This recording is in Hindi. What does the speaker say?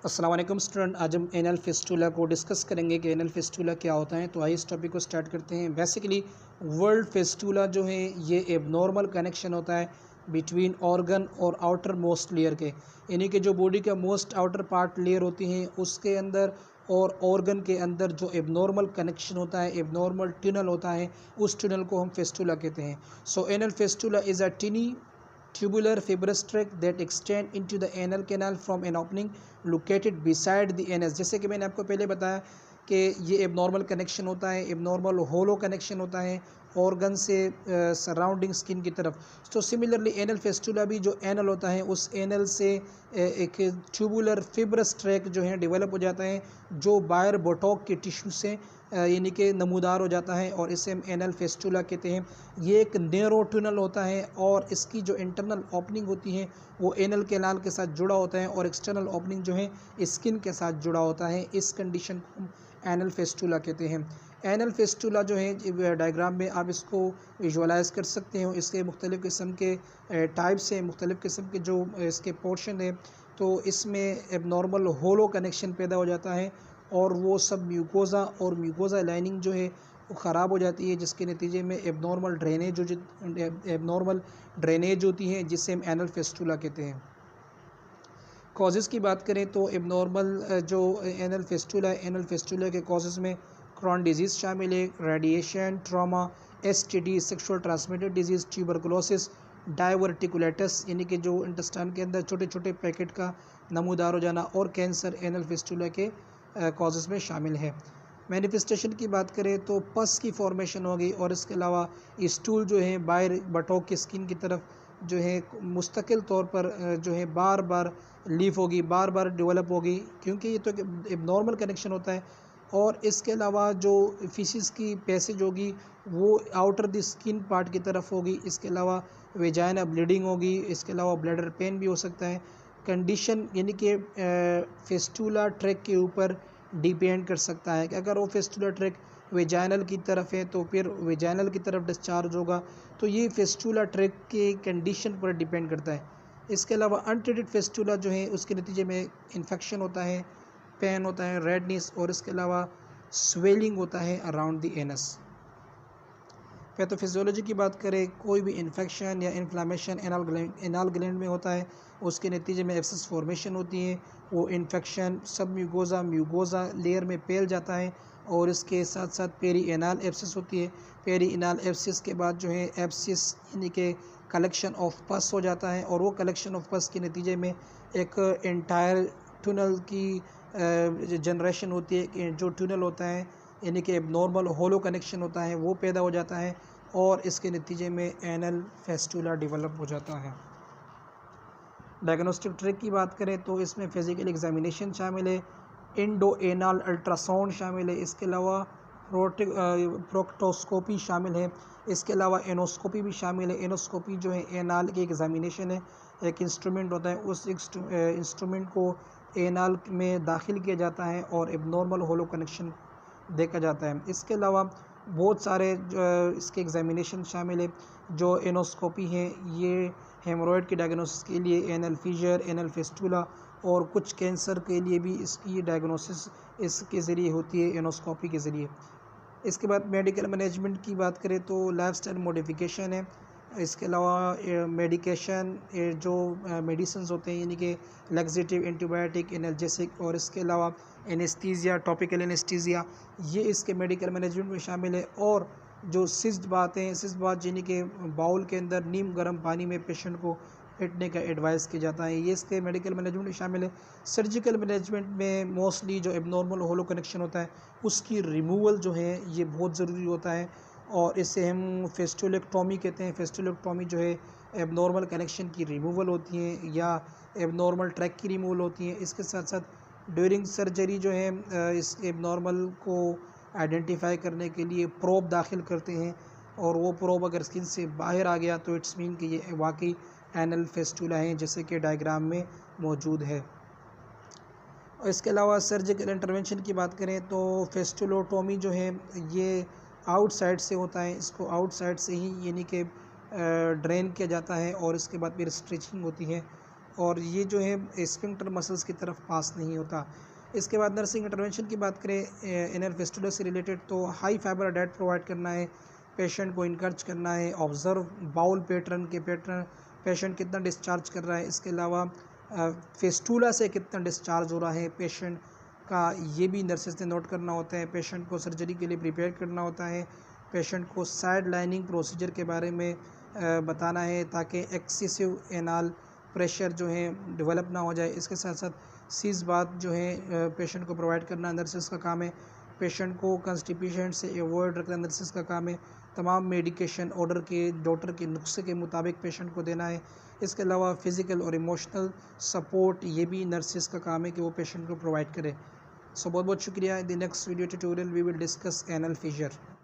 अस्सलाम वालेकुम स्टूडेंट, आज हम एनल फिस्टुला को डिस्कस करेंगे कि एनल फिस्टुला क्या होता है। तो आइए इस टॉपिक को स्टार्ट करते हैं। बेसिकली वर्ल्ड फिस्टुला जो है ये एबनॉर्मल कनेक्शन होता है बिटवीन ऑर्गन और आउटर मोस्ट लेयर के, यानी कि जो बॉडी का मोस्ट आउटर पार्ट लेयर होती हैं उसके अंदर और ऑर्गन के अंदर जो एबनॉर्मल कनेक्शन होता है, एबनॉर्मल टनल होता है, उस टनल को हम फिस्टुला कहते हैं। So anal fistula is a tiny tubular fibrous tract that extend into the anal canal from an opening located beside the anus। जैसे कि मैंने आपको पहले बताया कि ये एबनॉर्मल कनेक्शन होता है, एबनॉर्मल होलो कनेक्शन होता है ऑर्गन से सराउंडिंग स्किन की तरफ। तो सिमिलरली एनल फेस्टुला भी जो एनल होता है उस एनल से एक ट्यूबुलर फिब्रस ट्रैक जो है डेवलप हो जाता है जो बायर बोटॉक के टिश्यू से यानी कि नमूदार हो जाता है और इसे हम एनल फेस्टुला कहते हैं। ये एक नैरो टनल होता है और इसकी जो इंटरनल ओपनिंग होती है वो एनल कैनाल के साथ जुड़ा होता है और एक्सटर्नल ओपनिंग जो है स्किन के साथ जुड़ा होता है। इस कंडीशन को हम एनल फेस्टुला कहते हैं। एनल फेस्टुला जो है डायग्राम में आप इसको विजुअलाइज कर सकते हो। इसके मुख्तलिफ़ किस्म के टाइप्स हैं, मुख्तलिफ़ किस्म के जो इसके पोर्शन है, तो इसमें एबनॉर्मल होलो कनेक्शन पैदा हो जाता है और वो सब म्यूकोज़ा और म्यूकोज़ा लाइनिंग जो है वो ख़राब हो जाती है, जिसके नतीजे में एबनॉर्मल ड्रेनेज होती है जिससे हम एनल फेस्टुला कहते हैं। कॉजेज़ की बात करें तो एबनॉर्मल जो एनल फेस्टुला के कॉजेज़ में क्रॉन डिजीज़ शामिल है, radiation, trauma, STD, sexual transmitted disease, tuberculosis, diverticulitis यानी कि जो इंटेस्टाइन के अंदर छोटे छोटे पैकेट का नमूदार हो जाना और कैंसर एनल फेस्टुला के कॉजेज़ में शामिल है। मैनिफेस्टेशन की बात करें तो पस की फॉर्मेशन होगी और इसके अलावा स्टूल जो है बाहर बटोक की स्किन की तरफ जो है मुस्तकिल तौर पर जो है बार बार लीफ होगी, बार बार डेवलप होगी, क्योंकि ये तो एक नॉर्मल कनेक्शन होता है। और इसके अलावा जो फिशिस की पैसेज होगी वो आउटर द स्किन पार्ट की तरफ होगी। इसके अलावा वेजाइना ब्लीडिंग होगी, इसके अलावा ब्लैडर पेन भी हो सकता है। कंडीशन यानी कि फेस्टुला ट्रैक के ऊपर डिपेंड कर सकता है कि अगर वो फेस्टुला ट्रैक वेजाइनल की तरफ है तो फिर वेजाइनल की तरफ डिस्चार्ज होगा। तो ये फेस्टुला ट्रैक के कंडीशन पर डिपेंड करता है। इसके अलावा अनट्रीटेड फेस्टुला जो है उसके नतीजे में इन्फेक्शन होता है, पेन होता है, रेडनेस और इसके अलावा स्वेलिंग होता है अराउंड द एनस। पैथोफिजियोलॉजी की बात करें, कोई भी इन्फेक्शन या इन्फ्लामेशन एनाल ग्लैंड में होता है, उसके नतीजे में एब्सेस फॉर्मेशन होती है। वो इन्फेक्शन सब म्यूकोज़ा लेयर में फैल जाता है और इसके साथ साथ पेरी एनाल एब्सेस होती है। पेरी एनाल एब्सेस के बाद जो है एब्सेस यानी कि कलेक्शन ऑफ पस हो जाता है और वो कलेक्शन ऑफ पस के नतीजे में एक एंटायर टनल की जनरेशन होती है कि जो टनल होता है यानी कि एबनॉर्मल होलो कनेक्शन होता है वो पैदा हो जाता है और इसके नतीजे में एनल फेस्टुला डेवलप हो जाता है। डायग्नोस्टिक ट्रिक की बात करें तो इसमें फिजिकल एग्जामिनेशन शामिल है, इंडो एनल अल्ट्रासाउंड शामिल है, इसके अलावा प्रोक्टोस्कोपी शामिल है, इसके अलावा एनोस्कोपी भी शामिल है। एनोस्कोपी जो है एनाल की एग्जामिनेशन है, एक इंस्ट्रूमेंट होता है, उस इंस्ट्रूमेंट को एनाल में दाखिल किया जाता है और एबनॉर्मल होलो कनेक्शन देखा जाता है। इसके अलावा बहुत सारे इसके एग्जामिनेशन शामिल है। जो एनोस्कोपी है ये हेमोरॉयड के डायग्नोसिस के लिए, एनल फीजर, एनल फेस्टुला और कुछ कैंसर के लिए भी इसकी डायग्नोसिस इसके ज़रिए होती है, एनोस्कोपी के ज़रिए। इसके बाद मेडिकल मैनेजमेंट की बात करें तो लाइफस्टाइल मॉडिफिकेशन है। इसके अलावा मेडिकेशन जो मेडिसिन होते हैं यानी कि लैक्सेटिव, एंटीबायोटिक, एनाल्जेसिक और इसके अलावा एनेस्थीसिया, टॉपिकल एनेस्थीसिया, ये इसके मेडिकल मैनेजमेंट में शामिल है। और जो सिस्ट बात यानी कि बाउल के अंदर नीम गर्म पानी में पेशेंट को फेंटने का एडवाइस किया जाता है, ये इसके मेडिकल मैनेजमेंट में शामिल है। सर्जिकल मैनेजमेंट में मोस्टली जो एबनॉर्मल होलो कनेक्शन होता है उसकी रिमूवल जो है ये बहुत ज़रूरी होता है और इसे हम फेस्टुलेक्टॉमी कहते हैं। फेस्टुलेक्टॉमी जो है एबनॉर्मल कनेक्शन की रिमूवल होती है या एबनॉर्मल ट्रैक की रिमूवल होती है। इसके साथ साथ ड्यूरिंग सर्जरी जो है इस एबनॉर्मल को आइडेंटिफाई करने के लिए प्रोब दाखिल करते हैं और वो प्रोब अगर स्किन से बाहर आ गया तो इट्स मीन कि ये वाकई एनल फेस्टुला है, जैसे कि डायग्राम में मौजूद है। और इसके अलावा सर्जिकल इंटरवेंशन की बात करें तो फेस्टुलोटोमी जो है ये आउटसाइड से होता है, इसको आउटसाइड से ही यानी कि ड्रेन किया जाता है और इसके बाद फिर स्ट्रेचिंग होती है और ये जो है स्फिंक्टर मसल्स की तरफ पास नहीं होता। इसके बाद नर्सिंग इंटरवेंशन की बात करें इनर फिस्टुला से रिलेटेड, तो हाई फाइबर डाइट प्रोवाइड करना है, पेशेंट को इनकरेज करना है, ऑब्ज़र्व बाउल पैटर्न पेशेंट कितना डिस्चार्ज कर रहा है, इसके अलावा फिस्टुला से कितना डिस्चार्ज हो रहा है पेशेंट का, ये भी नर्सेस ने नोट करना होता है। पेशेंट को सर्जरी के लिए प्रिपेयर करना होता है, पेशेंट को साइड लाइनिंग प्रोसीजर के बारे में बताना है ताकि एक्सेसिव एनाल प्रेशर जो है डेवलप ना हो जाए। इसके साथ साथ सीज बात जो है पेशेंट को प्रोवाइड करना नर्सेस का काम है। पेशेंट को कंस्टिपेशन से अवॉइड रखना नर्सेस का काम है। तमाम मेडिकेशन ऑर्डर के डॉक्टर के नुस्खे के मुताबिक पेशेंट को देना है। इसके अलावा फ़िज़िकल और इमोशनल सपोर्ट ये भी नर्सेस का काम है कि वो पेशेंट को प्रोवाइड करे। सो बहुत बहुत शुक्रिया। In the next video tutorial we will discuss anal Fisher.